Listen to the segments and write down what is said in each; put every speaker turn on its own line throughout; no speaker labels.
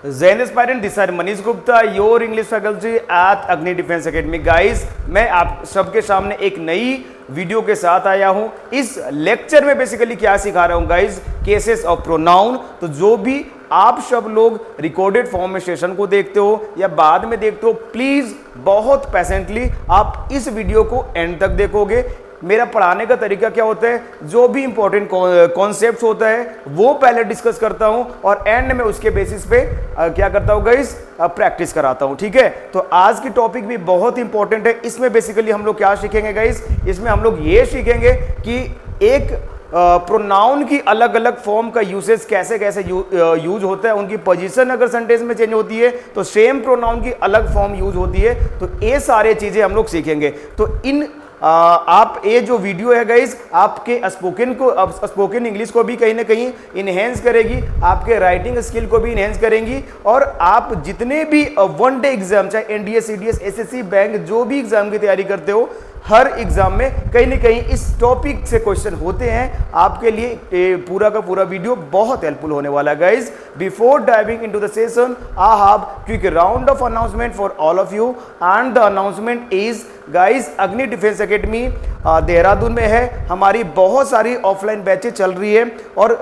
Jain aspirant, this are Manish Gupta, your English faculty at Agni Defence Academy. Guys, मैं आप सबके सामने एक नई वीडियो के साथ आया हूं। इस लेक्चर में बेसिकली क्या सिखा रहा हूं गाइस, केसेस ऑफ प्रोनाउन। तो जो भी आप सब लोग रिकॉर्डेड फॉर्म में सेशन को देखते हो या बाद में देखते हो, प्लीज बहुत पेशेंटली आप इस वीडियो को एंड तक देखोगे। मेरा पढ़ाने का तरीका क्या होता है, जो भी इंपॉर्टेंट कॉन्सेप्ट्स होता है वो पहले डिस्कस करता हूं और एंड में उसके बेसिस पे क्या करता हूं गाइस, प्रैक्टिस कराता हूं। ठीक है, तो आज की टॉपिक भी बहुत इंपॉर्टेंट है। इसमें बेसिकली हम लोग क्या सीखेंगे गाइस, इसमें हम लोग ये सीखेंगे कि एक प्रोनाउन की अलग अलग फॉर्म का यूसेज कैसे कैसे यूज होता है, उनकी पोजीशन अगर सेंटेंस में चेंज होती है तो सेम प्रोनाउन की अलग फॉर्म यूज होती है। तो ये सारे चीजें हम लोग सीखेंगे। तो इन आप ये जो वीडियो है गाइस, आपके स्पोकन इंग्लिश को भी कहीं ना कहीं इनहेंस करेगी, आपके राइटिंग स्किल को भी इनहेंस करेंगी। और आप जितने भी वन डे एग्जाम, चाहे एनडीए, सीडीएस, एसएससी, बैंक, जो भी एग्जाम की तैयारी करते हो, हर एग्जाम में कहीं ना कहीं इस टॉपिक से क्वेश्चन होते हैं। आपके लिए पूरा का पूरा वीडियो बहुत हेल्पफुल होने वाला है guys. Before diving into the session, I have quick round of announcement for all of you and the announcement is guys, अग्नि डिफेंस एकेडमी देहरादून में है। हमारी बहुत सारी ऑफलाइन बैचेज चल रही है और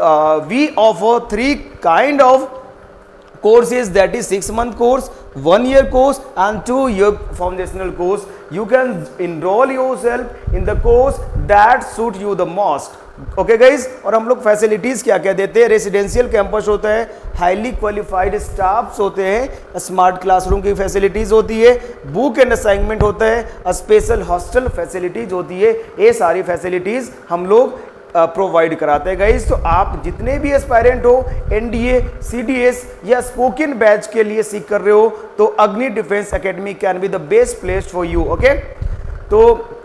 we offer 3 kind of courses, that is 6 month course, 1 year course and 2 year foundational course. You can enroll yourself in the course that suit you the most. Okay guys, और हम लोग facilities क्या क्या देते हैं, रेसिडेंशियल कैंपस होता है, highly qualified staffs होते हैं, स्मार्ट क्लासरूम की फैसिलिटीज होती है, बुक एंड असाइनमेंट होता है, स्पेशल हॉस्टल फैसिलिटीज होती है। ये सारी फैसिलिटीज हम लोग प्रोवाइड कराते हैं गाइस। तो आप जितने भी एस्पायरेंट हो, एनडीए, सीडीएस या स्पोकन बैच के लिए सीख कर रहे हो, तो अग्नि Defence academy can be the best place for you. Okay, तो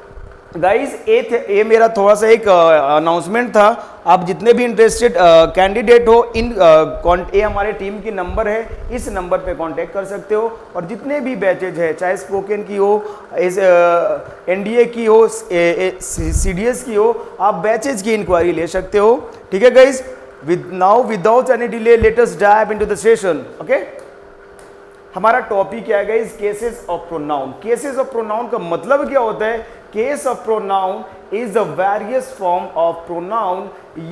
गाइस ये मेरा थोड़ा सा एक अनाउंसमेंट था। आप जितने भी इंटरेस्टेड कैंडिडेट हो, ये हमारे टीम की नंबर है, इस नंबर पे कांटेक्ट कर सकते हो। और जितने भी बैचेज है, चाहे स्पोकन की हो, एनडीए की हो, सीडीएस की हो, आप बैचेज की इंक्वायरी ले सकते हो। ठीक है guys, without any delay let us dive into the session. Okay, हमारा टॉपिक क्या है guys, cases of pronoun. Cases of pronoun का मतलब क्या होता है, case of pronoun is the various form of pronoun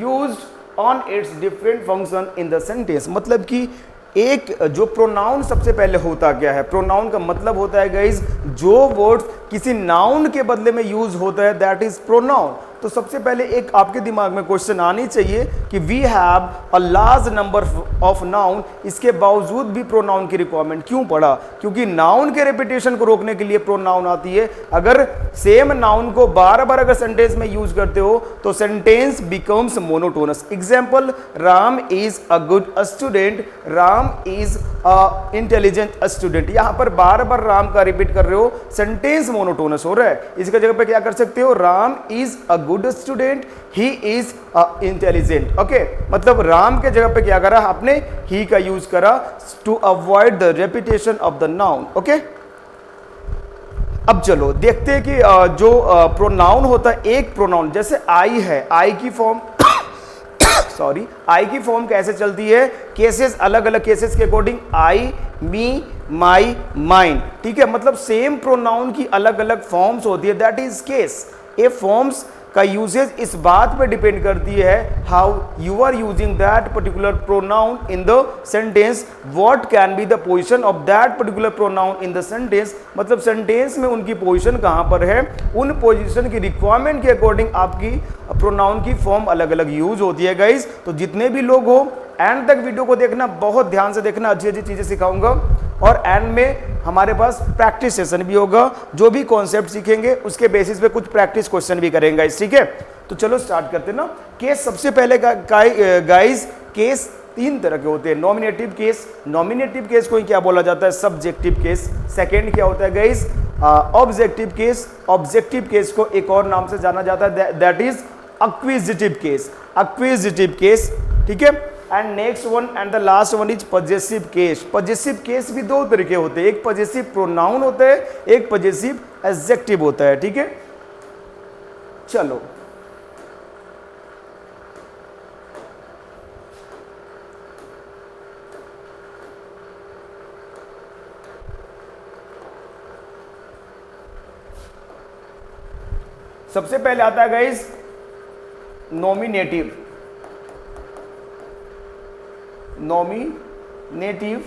used on its different function in the sentence। मतलब कि एक जो प्रोनाउन, सबसे पहले होता क्या है, प्रोनाउन का मतलब होता है गाइज जो वर्ड किसी नाउन के बदले में यूज होता है, दैट इज प्रोनाउन। तो सबसे पहले एक आपके दिमाग में क्वेश्चन आनी चाहिए कि we have a large number of noun, इसके बावजूद भी प्रोनाउन की रिक्वायरमेंट क्यों पड़ा? क्योंकि नाउन के रेपिटेशन को रोकने के लिए प्रोनाउन आती है। अगर सेम नाउन को बार बार अगर सेंटेंस में यूज करते हो तो sentence becomes monotonous. Example, Ram is a good student, Ram is a intelligent student. यहां पर बार बार राम का रिपीट कर रहे हो, सेंटेंस मोनोटोनस हो रहा है। इसके जगह पे क्या कर सकते हो, Ram is a good student, he is intelligent. Okay, मतलब राम के जगह पे क्या करा आपने, ही का यूज करा to avoid the repetition of the noun. Okay, अब चलो देखते हैं कि जो प्रोनाउन होता है, एक प्रोनाउन जैसे आई है, आई की फॉर्म सॉरी, आई की फॉर्म कैसे चलती है, केसेस, अलग अलग केसेस के अकॉर्डिंग, आई, मी, माई, माइन। ठीक है, मतलब सेम प्रोनाउन की अलग अलग फॉर्म्स होती है, दैट इज केस। ये फॉर्म्स का यूजेज इस बात पे डिपेंड करती है how you are using that particular pronoun in the sentence, what can be the position of that particular pronoun in the sentence. मतलब सेंटेंस में उनकी पोजीशन कहां पर है, उन पोजीशन की रिक्वायरमेंट के अकॉर्डिंग आपकी प्रोनाउन की फॉर्म अलग अलग यूज होती है गाइस। तो जितने भी लोग हो, एंड तक वीडियो को देखना, बहुत ध्यान से देखना, अच्छी अच्छी चीजें सिखाऊंगा। और एंड में हमारे पास प्रैक्टिस सेशन भी होगा, जो भी कॉन्सेप्ट सीखेंगे उसके बेसिस पे कुछ प्रैक्टिस क्वेश्चन भी करेंगे। ठीक है, तो चलो स्टार्ट करते हैं ना। केस सबसे पहले गाइस, केस 3 तरह के होते हैं। नॉमिनेटिव केस, नॉमिनेटिव केस को क्या बोला जाता है, सब्जेक्टिव केस। सेकेंड क्या होता है guys, objective case. Objective case को एक और नाम से जाना जाता है, दैट इज एक्विजिटिव केस। एक्विजिटिव केस, ठीक है। And next one and the last one is possessive case. Possessive case भी 2 तरीके होते हैं, एक पजेसिव प्रोनाउन होता है, एक पजेसिव एडजेक्टिव होता है। ठीक है, चलो सबसे पहले आता है गाइस नॉमिनेटिव, नॉमिनेटिव,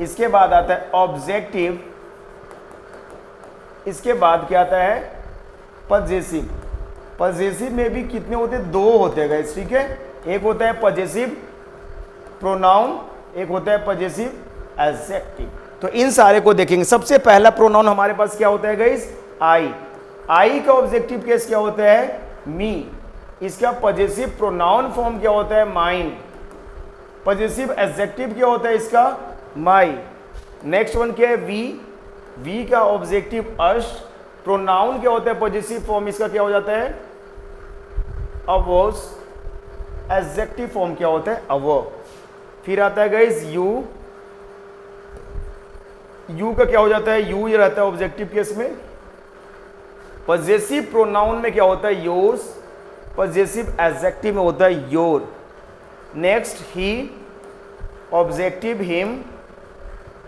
इसके बाद आता है ऑब्जेक्टिव, इसके बाद क्या आता है पजेसिव। पजेसिव में भी कितने होते हैं, दो होते हैं गाइस, ठीक है। एक होता है पजेसिव प्रोनाउन, एक होता है पजेसिव एडजेक्टिव। तो इन सारे को देखेंगे। सबसे पहला प्रोनाउन हमारे पास क्या होता है गाइस, आई। आई का ऑब्जेक्टिव केस क्या होता है, मी। इसका पजेसिव प्रोनाउन फॉर्म क्या होता है, माइन। पजेसिव एडजेक्टिव क्या होता है इसका, माई। नेक्स्ट वन क्या है, वी। वी का ऑब्जेक्टिव अस। प्रोनाउन क्या होता है, पजेसिव फॉर्म इसका क्या हो जाता है, अवर्स। एडजेक्टिव फॉर्म क्या होता है, अवर। फिर आता है गाइस यू। यू का क्या हो जाता है, यू ये रहता है ऑब्जेक्टिव केस में। पजेसिव प्रोनाउन में क्या होता है, योर्स। पजेसिव एडजेक्टिव में होता है your. Next he, objective him.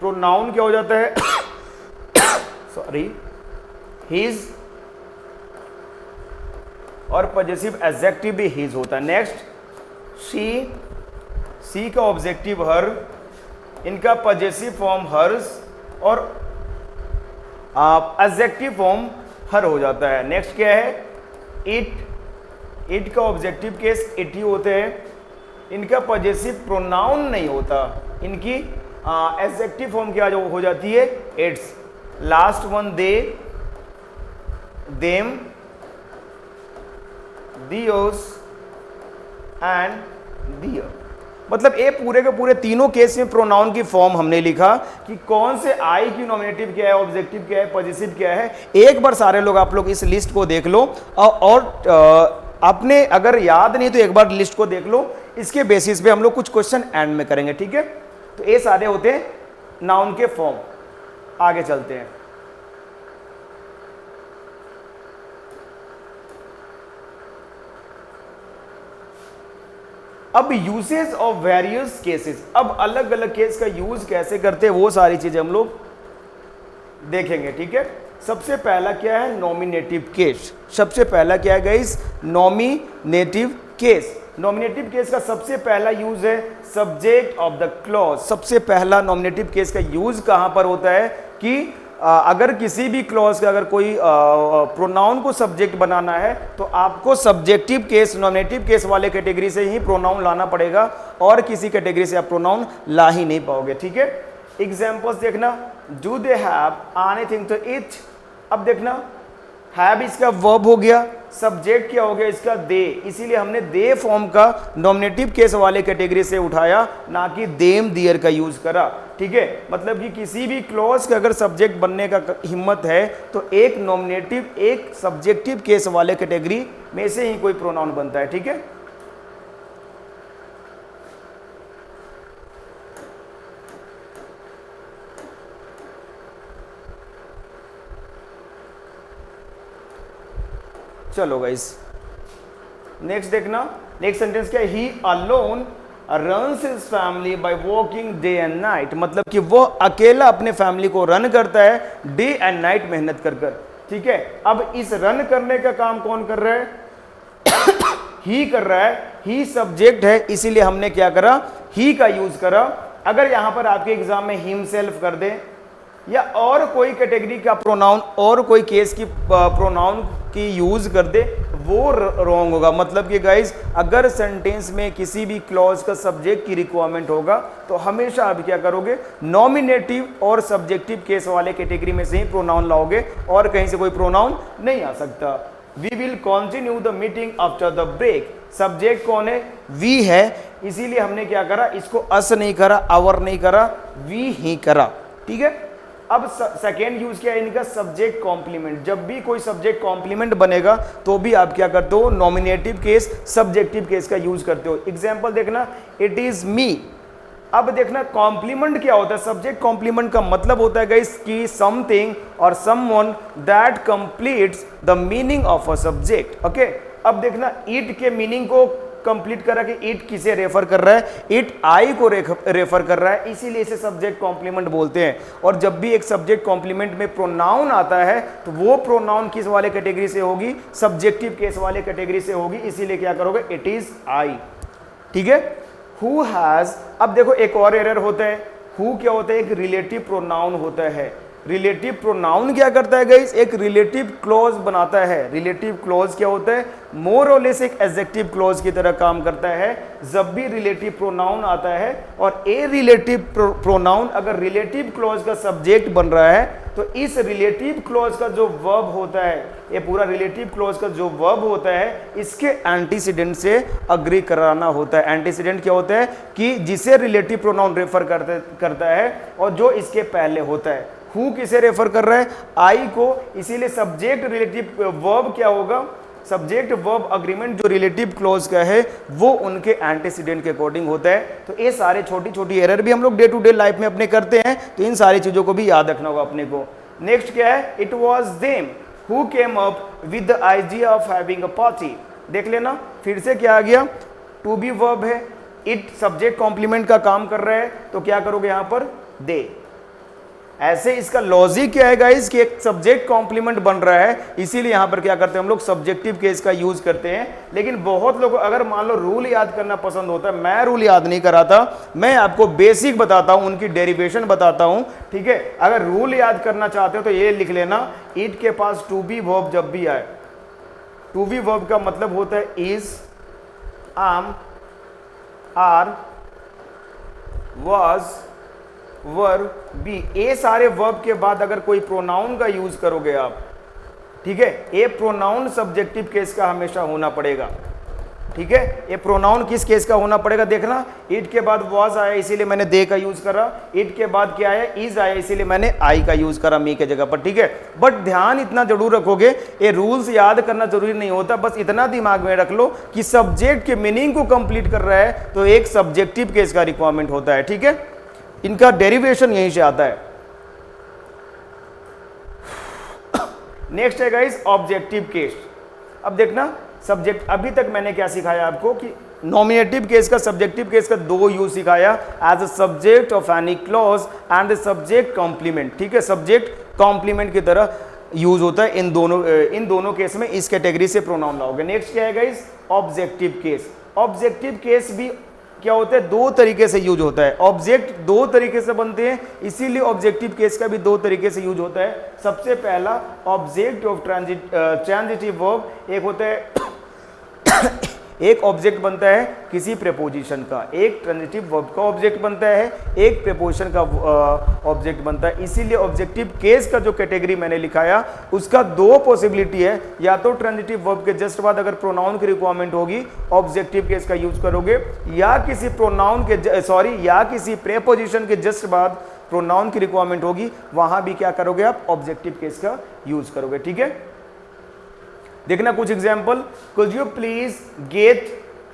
Pronoun क्या हो जाता है सॉरी हिज, और पजेसिव एडजेक्टिव भी हिज होता है। Next she. सी का ऑब्जेक्टिव हर, इनका पजेसिव फॉर्म हर्स और एडजेक्टिव फॉर्म हर हो जाता है। नेक्स्ट क्या है, इट। इट का ऑब्जेक्टिव केस इट ही होते हैं, इनका पजेसिव प्रोनाउन नहीं होता, इनकी एडजेक्टिव फॉर्म क्या हो जाती है, its. Last one they, them, theirs and their. मतलब ये पूरे के पूरे तीनों केस में प्रोनाउन की फॉर्म हमने लिखा कि कौन से आई की नॉमिनेटिव क्या है, ऑब्जेक्टिव क्या है, पजेसिव क्या है। एक बार सारे लोग आप लोग इस लिस्ट को देख लो और आपने अगर याद नहीं तो एक बार लिस्ट को देख लो, इसके बेसिस पे हम लोग कुछ क्वेश्चन एंड में करेंगे, ठीक है। तो ये सारे होते हैं नाउन के फॉर्म। आगे चलते हैं। अब यूसेज ऑफ वेरियस केसेस, अब अलग अलग केस का यूज कैसे करते हैं वो सारी चीजें हम लोग देखेंगे, ठीक है। सबसे पहला क्या है, नॉमिनेटिव केस। सबसे पहला क्या है guys, nominative case. Nominative case का सबसे पहला यूज है सब्जेक्ट ऑफ द क्लॉज। सबसे पहला नॉमिनेटिव केस का यूज कहां पर होता है कि अगर किसी भी क्लॉज का अगर कोई प्रोनाउन को सब्जेक्ट बनाना है तो आपको सब्जेक्टिव केस, नॉमिनेटिव केस वाले कैटेगरी से ही प्रोनाउन लाना पड़ेगा और किसी कैटेगरी से आप प्रोनाउन ला ही नहीं पाओगे, ठीक है। एग्जांपल्स देखना, do they have anything to eat. अब देखना, हैव इसका वर्ब हो गया, सब्जेक्ट क्या हो गया इसका, दे। इसीलिए हमने दे फॉर्म का नॉमिनेटिव केस वाले कैटेगरी से उठाया, ना कि देम दियर का यूज करा, ठीक है। मतलब कि किसी भी क्लॉज का अगर सब्जेक्ट बनने का हिम्मत है तो एक नॉमिनेटिव, एक सब्जेक्टिव केस वाले कैटेगरी में से ही कोई प्रोनाउन बनता है, ठीक है। चलो गाइस, नेक्स्ट देखना। नेक्स्ट सेंटेंस क्या है, ही alone runs his family by working day and night. मतलब कि वो अकेला अपने फैमिली को रन करता है डे एंड नाइट मेहनत कर कर, ठीक है। अब इस रन करने का काम कौन कर रहा है ही कर रहा है, ही सब्जेक्ट है, इसीलिए हमने क्या करा, ही का यूज करा। अगर यहां पर आपके एग्जाम में हिमसेल्फ कर दे या और कोई कैटेगरी का प्रोनाउन और कोई केस की प्रोनाउन की यूज कर दे, वो रॉन्ग होगा। मतलब कि गाइस, अगर सेंटेंस में किसी भी क्लॉज का सब्जेक्ट की रिक्वायरमेंट होगा तो हमेशा आप क्या करोगे, नॉमिनेटिव और सब्जेक्टिव केस वाले कैटेगरी में से ही प्रोनाउन लाओगे और कहीं से कोई प्रोनाउन नहीं आ सकता। We will continue the meeting after the break. Subject कौन है, वी है, इसीलिए हमने क्या करा, इसको अस नहीं करा, आवर नहीं करा, वी ही करा, ठीक है। अब सेकेंड यूज क्या है इनका, सब्जेक्ट कॉम्प्लीमेंट। जब भी कोई सब्जेक्ट कॉम्प्लीमेंट बनेगा तो भी आप क्या करते हो, नॉमिनेटिव केस, सब्जेक्टिव केस का यूज करते हो। एग्जांपल देखना, इट इज मी। अब देखना कॉम्प्लीमेंट क्या होता है, सब्जेक्ट कॉम्प्लीमेंट का मतलब होता है गाइस कि समथिंग और someone that completes the meaning of a subject, okay. अब देखना, ईट के मीनिंग को कंप्लीट करा कि इट किसे रेफर कर रहा है, इट आई को रेफर कर रहा है, इसीलिए इसे सब्जेक्ट कॉम्प्लीमेंट बोलते हैं। और जब भी एक सब्जेक्ट कॉम्प्लीमेंट में प्रोनाउन आता है तो वो प्रोनाउन किस वाले कैटेगरी से होगी, सब्जेक्टिव केस वाले कैटेगरी से होगी, इसीलिए क्या करोगे, इट इज आई। ठीक है, हु हैज। अब देखो एक और एरर होता है, हु क्या होता है, एक रिलेटिव प्रोनाउन होता है। रिलेटिव प्रोनाउन क्या करता है गाइस, एक रिलेटिव क्लॉज बनाता है। रिलेटिव क्लॉज क्या होता है, मोर और लेस एक एडजेक्टिव क्लॉज की तरह काम करता है। जब भी रिलेटिव प्रोनाउन आता है और ए रिलेटिव प्रोनाउन अगर रिलेटिव क्लॉज का सब्जेक्ट बन रहा है तो इस रिलेटिव क्लॉज का जो वर्ब होता है, ये पूरा रिलेटिव क्लॉज का जो वर्ब होता है, इसके एंटीसीडेंट से अग्री कराना होता है। एंटीसीडेंट क्या होता है कि जिसे रिलेटिव प्रोनाउन रेफर करता है और जो इसके पहले होता है। हु किसे रेफर कर रहा है, आई को, इसीलिए सब्जेक्ट रिलेटिव वर्ब क्या होगा, सब्जेक्ट वर्ब अग्रीमेंट जो रिलेटिव क्लॉज का है वो उनके एंटीसीडेंट के अकॉर्डिंग होता है। तो ये सारे छोटी छोटी एरर भी हम लोग डे टू डे लाइफ में अपने करते हैं, तो इन सारी चीजों को भी याद रखना होगा अपने को। नेक्स्ट क्या है, it was them who came up with the idea of having a party. देख लेना फिर से क्या आ गया, टू बी वर्ब है, इट सब्जेक्ट कॉम्प्लीमेंट का काम कर रहा है, तो क्या करोगे यहां पर, दे। ऐसे इसका लॉजिक क्या है गाइस कि एक सब्जेक्ट कॉम्प्लीमेंट बन रहा है, इसीलिए यहां पर क्या करते हैं हम लोग, सब्जेक्टिव केस का यूज करते हैं। लेकिन बहुत लोग अगर मान लो रूल याद करना पसंद होता है, मैं रूल याद नहीं कराता, मैं आपको बेसिक बताता हूं, उनकी डेरिवेशन बताता हूं। ठीक है, अगर रूल याद करना चाहते हो तो ये लिख लेना, इट के पास टू बी वर्ब जब भी आए, टू बी वर्ब का मतलब होता है इज, आम, आर, वाज, वर, बी। ये सारे वर्ब के बाद अगर कोई प्रोनाउन का यूज करोगे आप, ठीक है, ये प्रोनाउन सब्जेक्टिव केस का हमेशा होना पड़ेगा। ठीक है, ये प्रोनाउन किस केस का होना पड़ेगा, देखना, इट के बाद वॉज आया इसीलिए मैंने दे का यूज करा, इट के बाद क्या आया, इज आया इसीलिए मैंने आई का यूज करा मी के जगह पर। ठीक है, बट ध्यान इतना जरूर रखोगे, ये रूल्स याद करना जरूरी नहीं होता, बस इतना दिमाग में रख लो कि सब्जेक्ट के मीनिंग को कंप्लीट कर रहा है तो एक सब्जेक्टिव केस का रिक्वायरमेंट होता है। ठीक है, इनका डेरिवेशन यहीं से आता है। नेक्स्ट है गाइस ऑब्जेक्टिव केस। अब देखना सब्जेक्ट, अभी तक मैंने क्या सिखाया आपको कि नॉमिनेटिव केस का, सब्जेक्टिव केस का दो यूज सिखाया, as a subject of any clause and the subject complement. ठीक है, सब्जेक्ट कॉम्प्लीमेंट की तरह यूज होता है इन दोनों केस में, इस कैटेगरी से प्रोनाउन लाओगे। नेक्स्ट क्या है guys, objective case. Objective case भी क्या होता है, दो तरीके से यूज होता है। ऑब्जेक्ट दो तरीके से बनते हैं, इसीलिए ऑब्जेक्टिव केस का भी दो तरीके से यूज होता है। सबसे पहला ऑब्जेक्ट ऑफ ट्रांजिटिव वर्ब, एक होता है एक ऑब्जेक्ट बनता है किसी प्रेपोजिशन का, एक ट्रांजिटिव वर्ब का ऑब्जेक्ट बनता है, एक प्रेपोजिशन का ऑब्जेक्ट बनता है। इसीलिए ऑब्जेक्टिव केस का जो कैटेगरी मैंने लिखाया उसका दो पॉसिबिलिटी है, या तो ट्रांजिटिव वर्ब के जस्ट बाद अगर प्रोनाउन की रिक्वायरमेंट होगी ऑब्जेक्टिव केस का यूज करोगे, या किसी प्रोनाउन के या किसी प्रेपोजिशन के जस्ट बाद प्रोनाउन की रिक्वायरमेंट होगी, वहां भी क्या करोगे आप, ऑब्जेक्टिव केस का यूज करोगे। ठीक है, देखना कुछ example, could you please get.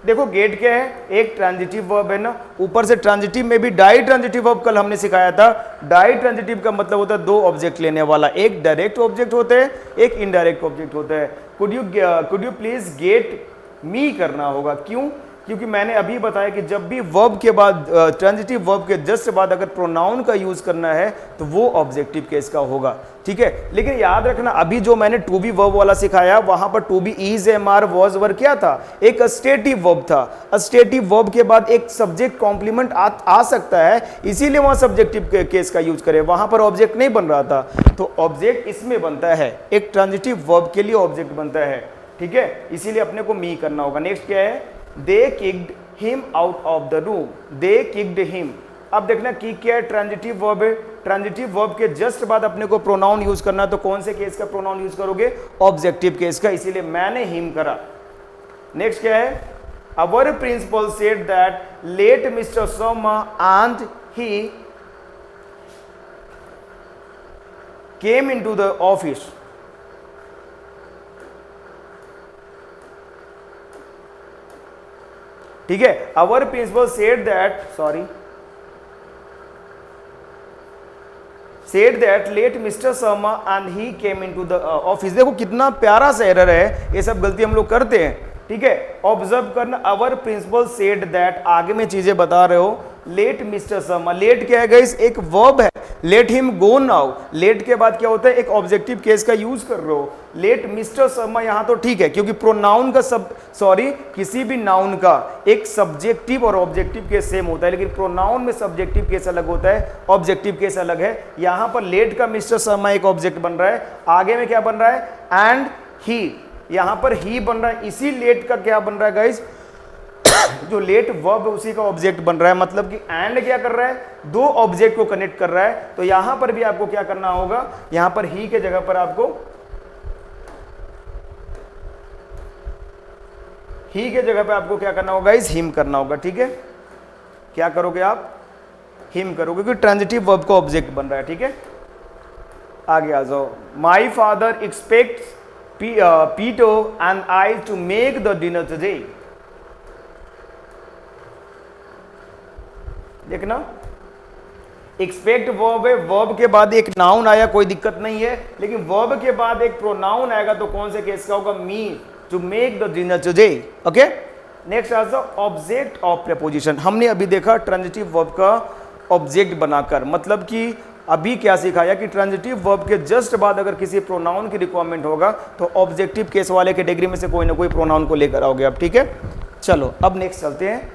देखो गेट क्या है, एक ट्रांजिटिव वर्ब है ना, ऊपर से ट्रांजिटिव में भी डाई ट्रांजिटिव वर्ब कल हमने सिखाया था। डाई ट्रांजिटिव का मतलब होता है दो ऑब्जेक्ट लेने वाला, एक डायरेक्ट ऑब्जेक्ट होता है, एक इनडायरेक्ट ऑब्जेक्ट होता है। Could you please get me करना होगा, क्यों, क्योंकि मैंने अभी बताया कि जब भी वर्ब के बाद ट्रांजिटिव वर्ब के जस्ट बाद अगर प्रोनाउन का यूज करना है तो वो ऑब्जेक्टिव केस का होगा। ठीक है, लेकिन याद रखना अभी जो मैंने टू बी वर्ब वाला सिखाया वहां पर to be, is, am, are, was, were क्या था, एक अस्टेटिव वर्ब था। अस्टेटिव वर्ब के बाद एक सब्जेक्ट कॉम्प्लीमेंट आ सकता है, इसीलिए वहां सब्जेक्टिव केस का यूज करें, वहां पर ऑब्जेक्ट नहीं बन रहा था, तो ऑब्जेक्ट इसमें बनता है, एक ट्रांजिटिव वर्ब के लिए ऑब्जेक्ट बनता है। ठीक है, इसीलिए अपने को मी करना होगा। नेक्स्ट क्या है, They kicked him out of the room. They kicked him. अब देखना की क्या है, ट्रांजिटिव वर्ब है, ट्रांजिटिव वर्ब के जस्ट बाद अपने को प्रोनाउन यूज करना है, तो कौन से केस का प्रोनाउन यूज करोगे, ऑब्जेक्टिव केस का, इसीलिए मैंने हिम करा। नेक्स्ट क्या है, our principal said that late mister Sharma and he came into the office. ठीक है, our principal said that late mister Sharma and he came into the office. देखो कितना प्यारा सा एरर है, ये सब गलती हम लोग करते हैं। ठीक है, ऑब्जर्व करना। अवर प्रिंसिपल सेड दैट, आगे में चीजें बता रहे हो। लेट मिस्टर शर्मा, लेट क्या है गाइस, एक वर्ब है। Let him go now, let के बाद क्या होता है, एक ऑब्जेक्टिव केस का यूज कर रहे हो। लेट मिस्टर शर्मा यहां तो ठीक है, क्योंकि प्रोनाउन का किसी भी नाउन का एक सब्जेक्टिव और ऑब्जेक्टिव केस सेम होता है, लेकिन प्रोनाउन में सब्जेक्टिव केस अलग होता है, ऑब्जेक्टिव केस अलग है। यहां पर लेट का मिस्टर शर्मा एक ऑब्जेक्ट बन रहा है, आगे में क्या बन रहा है, एंड ही, यहां पर ही बन रहा है। इसी लेट का क्या बन रहा है गाइस, जो लेट वर्ब है उसी का ऑब्जेक्ट बन रहा है। मतलब कि एंड क्या कर रहा है, दो ऑब्जेक्ट को कनेक्ट कर रहा है। तो यहां पर भी आपको क्या करना होगा, यहां पर ही के जगह पर आपको क्या करना होगा, इस हिम करना होगा। ठीक है, क्या करोगे आप, हिम करोगे, क्योंकि ट्रांजिटिव वर्ब का ऑब्जेक्ट बन रहा है। ठीक है, आगे आ जाओ। My father expects Peter and I to make the dinner today. देखना, एक्सपेक्ट वर्ब है, वर्ब के बाद एक नाउन आया, कोई दिक्कत नहीं है, लेकिन वर्ब के बाद एक प्रोनाउन आएगा तो कौन से केस का होगा, me, to make the dinner today. Okay, next आज ऑब्जेक्ट ऑफ प्रीपोजिशन। हमने अभी देखा ट्रांजिटिव वर्ब का ऑब्जेक्ट बनाकर, मतलब कि अभी क्या सिखाया कि ट्रांजिटिव वर्ब के जस्ट बाद अगर किसी प्रोनाउन की रिक्वायरमेंट होगा तो ऑब्जेक्टिव केस वाले कैटेगरी में से कोई ना कोई प्रोनाउन को लेकर आओगे आप। ठीक है, चलो अब नेक्स्ट चलते हैं।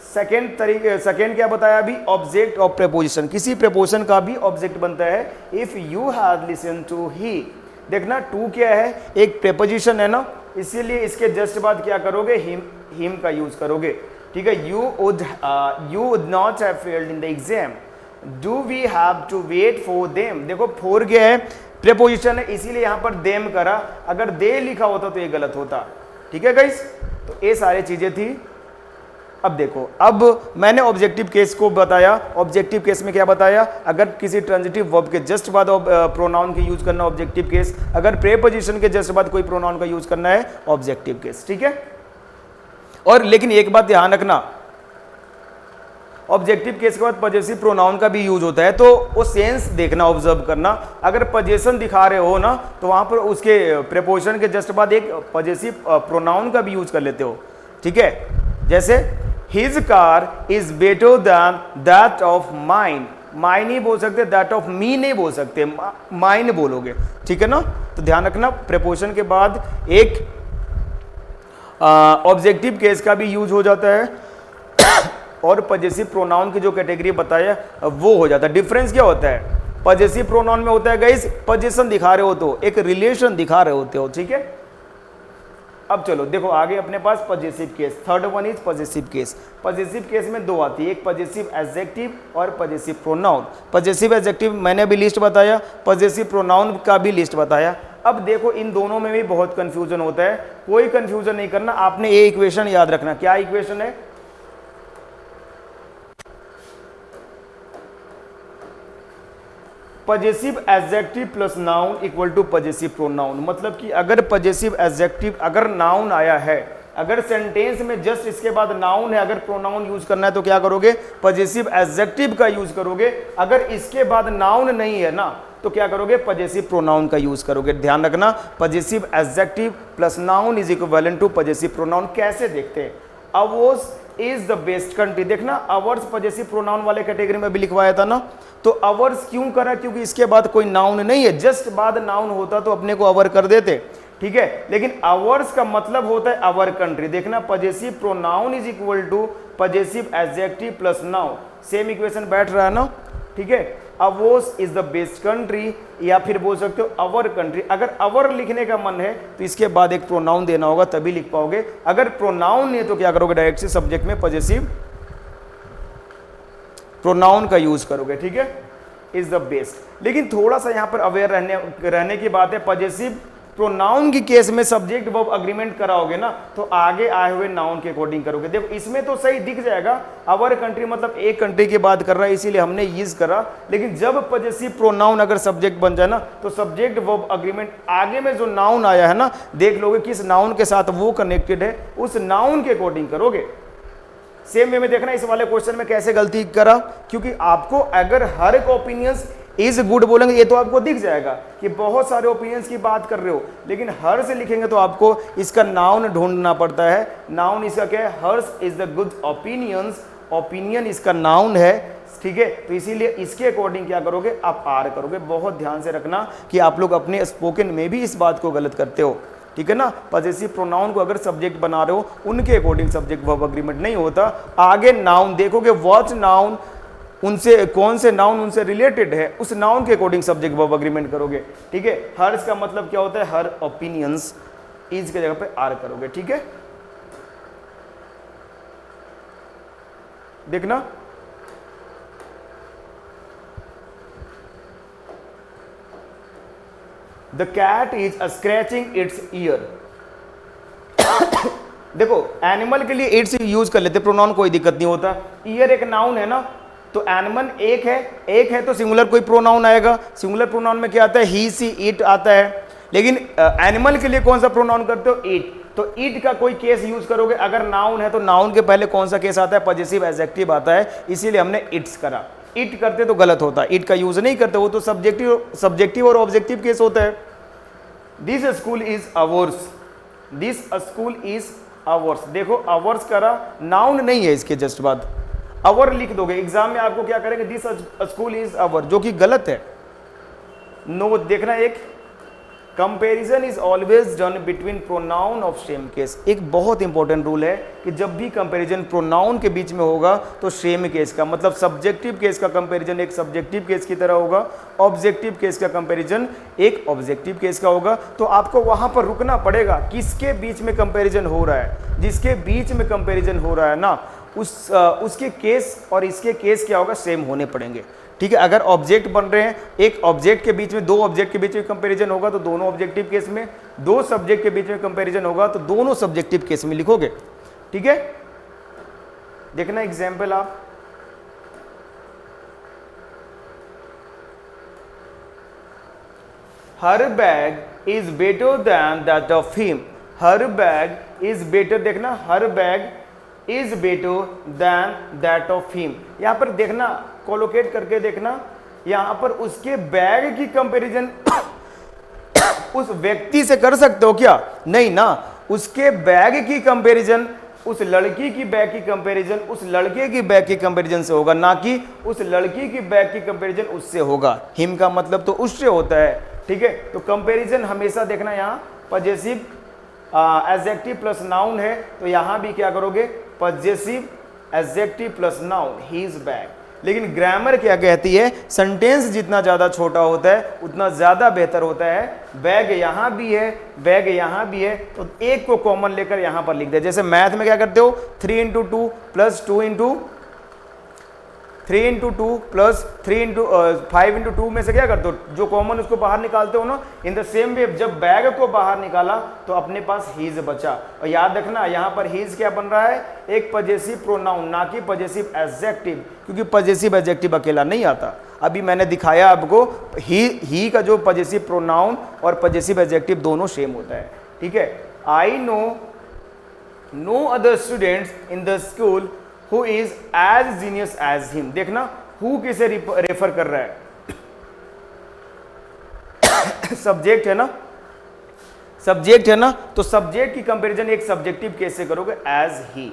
सेकेंड क्या बताया अभी, ऑब्जेक्ट ऑफ प्रीपोजिशन। किसी प्रीपोजिशन का भी ऑब्जेक्ट बनता है if you had listen to he. देखना, टू क्या है, एक प्रीपोजिशन है ना, इसीलिए इसके जस्ट बाद क्या करोगे, हिम का यूज करोगे। ठीक है, you would not have failed in the exam, do we have to wait for them. देखो फोर क्या है, प्रीपोजिशन है, इसीलिए यहां पर देम करा, अगर दे लिखा होता तो ये गलत होता। ठीक है गाइस, तो ये सारी चीजें थी। अब देखो, अब मैंने ऑब्जेक्टिव केस को बताया। ऑब्जेक्टिव केस में क्या बताया, अगर किसी ट्रांजिटिव वर्ब के जस्ट बाद प्रोनाउन की यूज करना ऑब्जेक्टिव केस, अगर प्रीपोजिशन के जस्ट बाद कोई प्रोनाउन का यूज करना है ऑब्जेक्टिव केस। ठीक है, और लेकिन एक बात ध्यान रखना, ऑब्जेक्टिव केस के बाद पजेसिव प्रोनाउन का भी यूज होता है, तो वो सेंस देखना, ऑब्जर्व करना। अगर पजेशन दिखा रहे हो ना, तो वहां पर उसके प्रीपोजिशन के जस्ट बाद एक पजेसिव प्रोनाउन का भी यूज कर लेते हो। ठीक है, जैसे his car is better than that of mine. Mine ही बोल सकते, दैट ऑफ मी नहीं बोल सकते, माइन बोलोगे। ठीक है ना, तो ध्यान रखना, प्रीपोजिशन के बाद एक ऑब्जेक्टिव केस का भी यूज हो जाता है और पजेसिव प्रोनाउन की जो कैटेगरी बताया वो हो जाता है। डिफरेंस क्या होता है, पजेसिव प्रोनाउन में होता है गाइस, पोजीशन दिखा रहे हो तो एक रिलेशन दिखा रहे होते हो। ठीक है, अब चलो देखो आगे अपने पास possessive case. Third one is possessive case. Possessive case में दो आती है, एक पजेसिव एडजेक्टिव और पजेसिव प्रोनाउन। पजेसिव एडजेक्टिव मैंने भी लिस्ट बताया, पजेसिव प्रोनाउन का भी लिस्ट बताया। अब देखो इन दोनों में भी बहुत कंफ्यूजन होता है, कोई कंफ्यूजन नहीं करना, आपने ये इक्वेशन याद रखना। क्या इक्वेशन है, possessive adjective plus noun equal to possessive pronoun. मतलब कि अगर पजेसिव एडजेक्टिव अगर नाउन आया है, अगर सेंटेंस में जस्ट इसके बाद नाउन है, अगर प्रोनाउन यूज करना है तो क्या करोगे, पजेसिव एडजेक्टिव का यूज करोगे। अगर इसके बाद नाउन नहीं है ना, तो क्या करोगे, पजेसिव प्रोनाउन का यूज करोगे। ध्यान रखना, possessive adjective plus noun is equivalent to possessive pronoun. कैसे देखते हैं, ours is the best country. देखना, अवर्स पजेसिव प्रोनाउन वाले कैटेगरी में भी लिखवाया था ना, तो अवर्स क्यों करा, क्योंकि इसके बाद कोई नाउन नहीं है। जस्ट बाद नाउन होता तो अपने को अवर कर देते। ठीक है, लेकिन अवर्स का मतलब होता है अवर कंट्री। देखना, possessive pronoun is equal to possessive adjective plus noun. Same equation बैठ रहा है ना। ठीक है, ours is the best country, या फिर बोल सकते हो अवर कंट्री। अगर अवर लिखने का मन है तो इसके बाद एक प्रोनाउन देना होगा, तभी लिख पाओगे। अगर प्रोनाउन नहीं है तो क्या करोगे, डायरेक्ट से सब्जेक्ट में पजेसिव प्रोनाउन का यूज करोगे। ठीक है, इज द बेस्ट। लेकिन थोड़ा सा यहां पर अवेयर रहने की बात है, पजेसिव प्रोनाउन की केस में सब्जेक्ट वर्ब अग्रीमेंट कराओगे ना, तो आगे आए हुए नाउन के अकॉर्डिंग करोगे। देखो इसमें तो सही दिख जाएगा, अवर कंट्री मतलब एक कंट्री की बात कर रहा है, इसीलिए हमने यूज करा। लेकिन जब पजेसिव प्रोनाउन अगर सब्जेक्ट बन जाए ना, तो सब्जेक्ट वर्ब अग्रीमेंट आगे में जो नाउन आया है ना, देख लोगे किस नाउन के साथ वो कनेक्टेड है, उस नाउन के अकॉर्डिंग करोगे। सेम वे में देखना इस वाले क्वेश्चन में कैसे गलती करा, क्योंकि आपको अगर हर एक ओपिनियंस इज गुड बोलेंगे ये तो आपको दिख जाएगा कि बहुत सारे ओपिनियंस की बात कर रहे हो, लेकिन हर्ष लिखेंगे तो आपको इसका नाउन ढूंढना पड़ता है। नाउन इसका क्या है? Hers is the good opinions, opinion इसका नाउन है, ठीक है। तो इसीलिए इसके अकॉर्डिंग क्या करोगे? आप आर करोगे। बहुत ध्यान से रखना कि आप लोग अपने स्पोकन में भी इस बात को गलत करते हो, ठीक है ना। पॉजेसिव प्रोनाउन को अगर सब्जेक्ट बना रहे हो उनके अकॉर्डिंग सब्जेक्ट वर्ब एग्रीमेंट नहीं होता। आगे नाउन देखोगे, व्हाट नाउन, उनसे कौन से नाउन उनसे रिलेटेड है, उस नाउन के अकॉर्डिंग सब्जेक्ट वर्ब एग्रीमेंट करोगे, ठीक है। हर्ष का मतलब क्या होता है? हर ओपिनियंस, इज के जगह पे आर करोगे, ठीक है। देखना, the cat is scratching its ear. देखो एनिमल के लिए इट्स यूज कर लेते प्रोनाउन, कोई दिक्कत नहीं होता। ईयर एक नाउन है ना, तो एनिमल एक है तो सिंगुलर कोई प्रोनाउन आएगा। सिंगुलर प्रोनाउन में क्या आता है? ही, सी, इट आता है। लेकिन एनिमल के लिए कौन सा प्रोनाउन करते हो? इट। तो इट का कोई केस यूज करोगे। अगर नाउन है तो नाउन के पहले कौन सा केस आता है? पॉजेसिव एडजेक्टिव आता है, इसीलिए हमने इट्स करा। इट करते तो गलत होता, इट का यूज नहीं करते, वो तो सब्जेक्टिव और ऑब्जेक्टिव केस होता है। This school is ours, this school is ours. देखो अवर्स करा, नाउन नहीं है इसके जस्ट बाद, अवर लिख दोगे। एग्जाम में आपको क्या करेंगे? दिस स्कूल इज अवर, जो कि गलत है। नो, देखना, एक comparison is always done between pronoun of same case. एक बहुत इंपॉर्टेंट रूल है कि जब भी कंपैरिजन प्रोनाउन के बीच में होगा तो सेम केस का, मतलब सब्जेक्टिव केस का कंपैरिजन एक सब्जेक्टिव केस की तरह होगा, ऑब्जेक्टिव केस का कंपैरिजन एक ऑब्जेक्टिव केस का होगा। तो आपको वहां पर रुकना पड़ेगा, किसके बीच में कंपैरिजन हो रहा है। जिसके बीच में कंपैरिजन हो रहा है ना, उसके केस और इसके केस क्या होगा? सेम होने पड़ेंगे, ठीक है। अगर ऑब्जेक्ट बन रहे हैं, एक ऑब्जेक्ट के बीच में, दो ऑब्जेक्ट के बीच में कंपैरिजन होगा तो दोनों ऑब्जेक्टिव केस में, दो सब्जेक्ट के बीच में कंपैरिजन होगा तो दोनों सब्जेक्टिव केस में लिखोगे, ठीक है। देखना एग्जाम्पल आप, her bag is better than that of him. Her bag is better, देखना, her bag is better than that of him. यहां पर देखना, कोलोकेट करके देखना, यहां पर उसके बैग की कंपैरिजन उस व्यक्ति से कर सकते हो क्या? नहीं ना। उसके बैग की कंपैरिजन उस लड़की की बैग की कंपैरिजन उस लड़के की बैग की कंपैरिजन से होगा, ना कि उस लड़की की बैग की कंपैरिजन उससे होगा। हिम का मतलब तो उससे होता है, ठीक है। तो कंपैरिजन हमेशा देखना, यहां पॉजेसिव एडजेक्टिव प्लस नाउन है तो यहां भी क्या करोगे? Possessive adjective plus noun, he is bag. लेकिन ग्रामर क्या कहती है? सेंटेंस जितना ज्यादा छोटा होता है उतना ज्यादा बेहतर होता है। बैग यहां भी है, बैग यहां भी है, तो एक को कॉमन लेकर यहां पर लिख दे। जैसे मैथ में क्या करते हो? 3 × 2 प्लस 2 × 3 × 2 प्लस 3 × 5 × 2 में से क्या करते हो? जो कॉमन उसको बाहर निकालते हो ना। इन द सेम वे जब बैग को बाहर निकाला तो अपने पास हीज बचा। और याद रखना यहाँ पर हीज क्या बन रहा है? एक पॉजेसिव प्रोनाउन, ना कि पॉजेसिव एडजेक्टिव, क्योंकि पॉजेसिव एडजेक्टिव अकेला नहीं आता। अभी मैंने दिखाया आपको, ही का जो पॉजेसिव प्रोनाउन और पॉजेसिव एडजेक्टिव दोनों सेम होता है, ठीक है। I know other students in the school who is as genius as him। देखना who किसे रेफर कर रहा है? सब्जेक्ट है ना, सब्जेक्ट है ना, तो सब्जेक्ट की कंपैरिजन एक सब्जेक्टिव केस से करोगे, as he,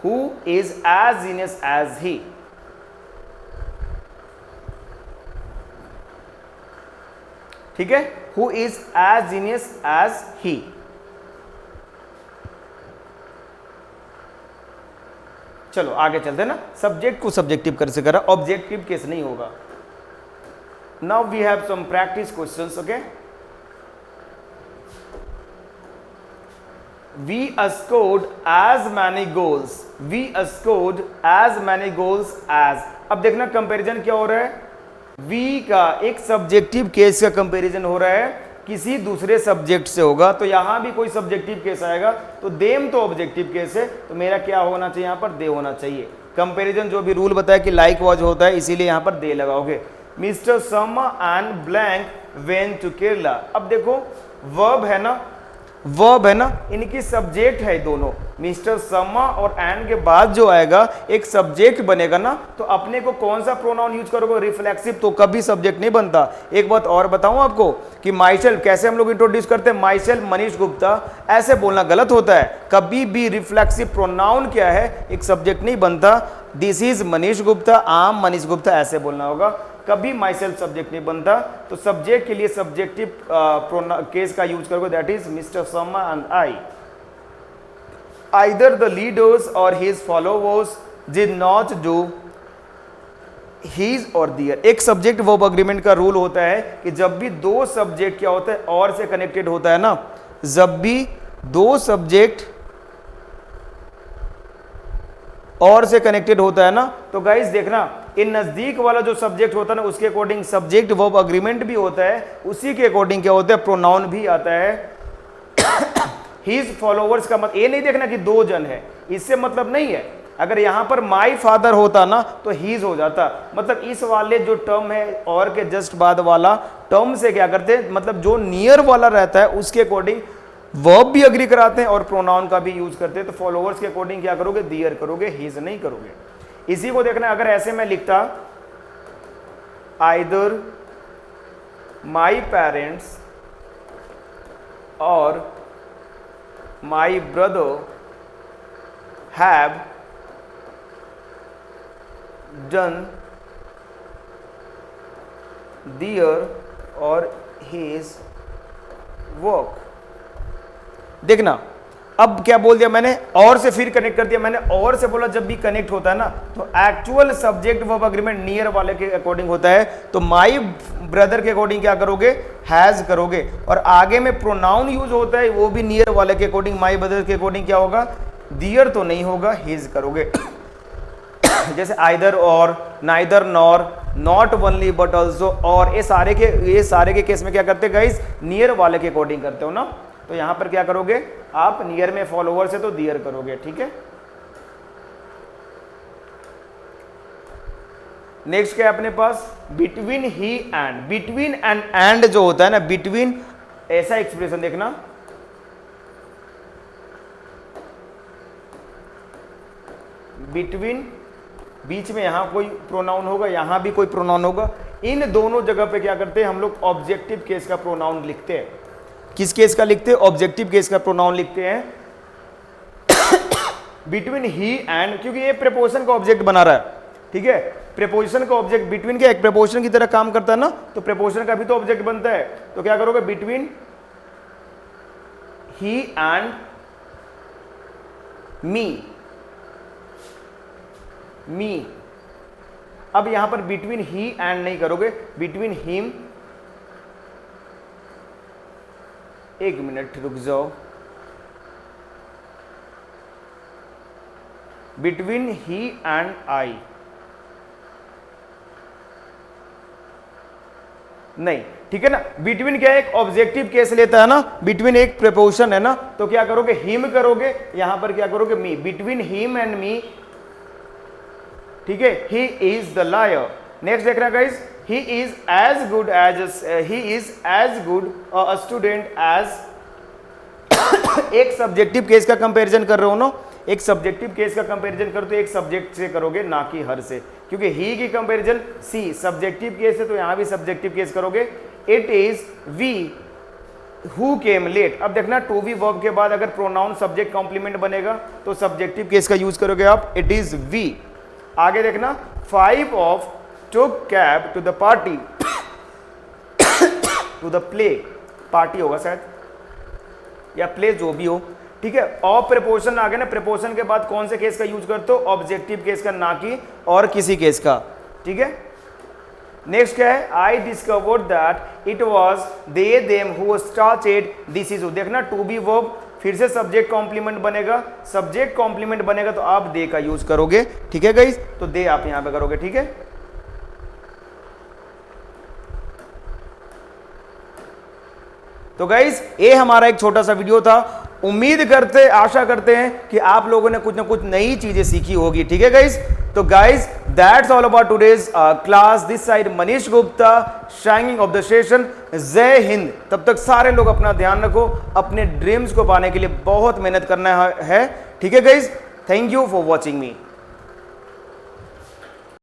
who is as genius as he। ठीक है, who is as genius as he। चलो आगे चलते हैं ना। सब्जेक्ट को सब्जेक्टिव कर से करा, ऑब्जेक्टिव केस नहीं होगा। Now we have some practice questions, okay. We scored as many goals, we scored as many goals as. अब देखना कंपैरिजन क्या हो रहा है? वी का एक सब्जेक्टिव केस का कंपैरिजन हो रहा है, किसी दूसरे सब्जेक्ट से होगा, तो यहां भी कोई सब्जेक्टिव केस आएगा। तो देम तो ऑब्जेक्टिव केस है, तो मेरा क्या होना चाहिए? यहां पर दे होना चाहिए। कंपैरिजन जो भी रूल बताया कि लाइक वाज होता है, इसीलिए यहां पर दे लगाओगे। Mr Sharma and blank went to Kerala. अब देखो वर्ब है ना, वर्ब है ना, इनकी सब्जेक्ट है दोनों, मिस्टर शर्मा और एंड के बाद जो आएगा एक सब्जेक्ट बनेगा ना, तो अपने को कौन सा प्रोनाउन यूज करोगे, रिफ्लेक्सिव, तो कभी सब्जेक्ट नहीं बनता। एक बात और बताऊं आपको कि माइसेल्फ कैसे हम लोग इंट्रोड्यूस करते हैं, माइसेल्फ मनीष गुप्ता, ऐसे बोलना गलत होता है। कभी भी रिफ्लेक्सिव प्रोनाउन क्या है, एक सब्जेक्ट नहीं बनता। दिस इज मनीष गुप्ता, आम मनीष गुप्ता, ऐसे बोलना होगा। कभी माइसेल्फ सब्जेक्ट नहीं बनता। तो सब्जेक्ट के लिए सब्जेक्टिव केस का यूज करोगे, that is mister Sharma and I. Either the leaders or his followers did not do his or their. एक सब्जेक्ट वर्ब अग्रीमेंट का रूल होता है कि जब भी दो सब्जेक्ट क्या होता है, और से कनेक्टेड होता है ना, जब भी दो सब्जेक्ट और से कनेक्टेड होता है ना, तो गाइस देखना, इन नजदीक वाला जो सब्जेक्ट होता है ना, उसके अकॉर्डिंग सब्जेक्ट वर्ब अग्रीमेंट भी होता है, उसी के अकॉर्डिंग क्या होता है, प्रोनाउन भी आता है। हिज फॉलोवर्स का मतलब ये नहीं देखना कि दो जन है, इससे मतलब नहीं है। अगर यहां पर माई फादर होता ना तो हीज हो जाता, मतलब इस वाले जो टर्म है और के जस्ट बाद वाला टर्म से क्या करते हैं, मतलब जो नियर वाला रहता है उसके अकॉर्डिंग वर्ब भी अग्री कराते हैं और प्रोनाउन का भी यूज करते हैं। तो फॉलोवर्स के अकॉर्डिंग क्या करोगे, दियर करोगे, हीज नहीं करोगे। इसी को देखना, अगर ऐसे मैं लिखता आइदर माई पेरेंट्स और माई ब्रदर हैव डन दियर और हिज वर्क। देखना, अब क्या बोल दिया मैंने, और से फिर कनेक्ट कर दिया मैंने, और से बोला जब भी कनेक्ट होता है ना, तो actual subject verb agreement near वाले के अकॉर्डिंग होता है। तो माई ब्रदर के अकॉर्डिंग क्या करोगे, हैज करोगे, और आगे में प्रोनाउन यूज होता है वो भी नियर वाले के अकॉर्डिंग, माई ब्रदर के अकॉर्डिंग क्या होगा, दियर तो नहीं होगा, हिज करोगे। जैसे आइदर और, neither nor, not only but also, और ये सारे के केस में क्या करते हैं गाइस, नियर वाले के अकॉर्डिंग करते हो ना। तो यहां पर क्या करोगे आप, नियर में फॉलोवर से तो दियर करोगे, ठीक है। नेक्स्ट क्या है अपने पास, between he and. Between and जो होता है ना, बिटवीन, ऐसा एक्सप्रेशन देखना, बिटवीन, बीच में यहां कोई प्रोनाउन होगा, यहां भी कोई प्रोनाउन होगा, इन दोनों जगह पे क्या करते हैं हम लोग, ऑब्जेक्टिव केस का प्रोनाउन लिखते हैं। किस केस का लिखते हैं, ऑब्जेक्टिव केस का प्रोनाउन लिखते हैं बिटवीन ही एंड, क्योंकि ये प्रीपोजिशन का ऑब्जेक्ट बना रहा है, ठीक है। प्रीपोजिशन का ऑब्जेक्ट बिटवीन क्या एक प्रीपोजिशन की तरह काम करता है ना, तो प्रीपोजिशन का भी तो ऑब्जेक्ट बनता है। तो क्या करोगे, बिटवीन ही एंड मी। अब यहां पर बिटवीन ही एंड नहीं करोगे, बिटवीन हिम, एक मिनट रुक जाओ, बिटवीन ही एंड आई नहीं, ठीक है ना। बिटवीन क्या है, एक ऑब्जेक्टिव केस लेता है ना, बिटवीन एक प्रीपोजिशन है ना, तो क्या करोगे, हिम करोगे, यहां पर क्या करोगे, me. Between him and me, ठीक है, he is the liar. Next देखना guys, he is as good a student as एक सब्जेक्टिव केस का कंपैरिजन कर रहे हो ना, एक सब्जेक्टिव केस का कंपैरिजन करो तो एक सब्जेक्ट से करोगे, ना कि हर से, क्योंकि ही की कंपैरिजन सी सब्जेक्टिव केस है, तो यहां भी सब्जेक्टिव केस करोगे। It is we who came late. अब देखना, टू बी वर्ब के बाद अगर प्रोनाउन सब्जेक्ट कॉम्प्लीमेंट बनेगा तो सब्जेक्टिव केस का यूज करोगे आप, इट इज वी। आगे देखना, 5 of took cab to the party to the play, party होगा शायद या प्ले, जो भी हो, ठीक है। और प्रीपोजिशन आ गया ना, प्रीपोजिशन के बाद कौन से केस का यूज करते हो, ऑब्जेक्टिव केस का, ना कि और किसी केस का, ठीक है। नेक्स्ट क्या है, I discovered that it was they them who started this is. देखना, टू बी वर्ब, फिर से सब्जेक्ट कॉम्प्लीमेंट बनेगा, सब्जेक्ट कॉम्प्लीमेंट बनेगा तो आप दे का यूज करोगे, ठीक है गाइस। तो दे आप यहां पे करोगे, ठीक है। तो गाइस ये हमारा एक छोटा सा वीडियो था, उम्मीद करते, आशा करते हैं कि आप लोगों ने कुछ ना कुछ नई चीजें सीखी होगी, ठीक है गाइस। तो guys that's all about today's class. This side Manish Gupta shining of the session. जय हिंद। तब तक सारे लोग अपना ध्यान रखो, अपने ड्रीम्स को पाने के लिए बहुत मेहनत करना है। ठीक है guys, thank you for watching me.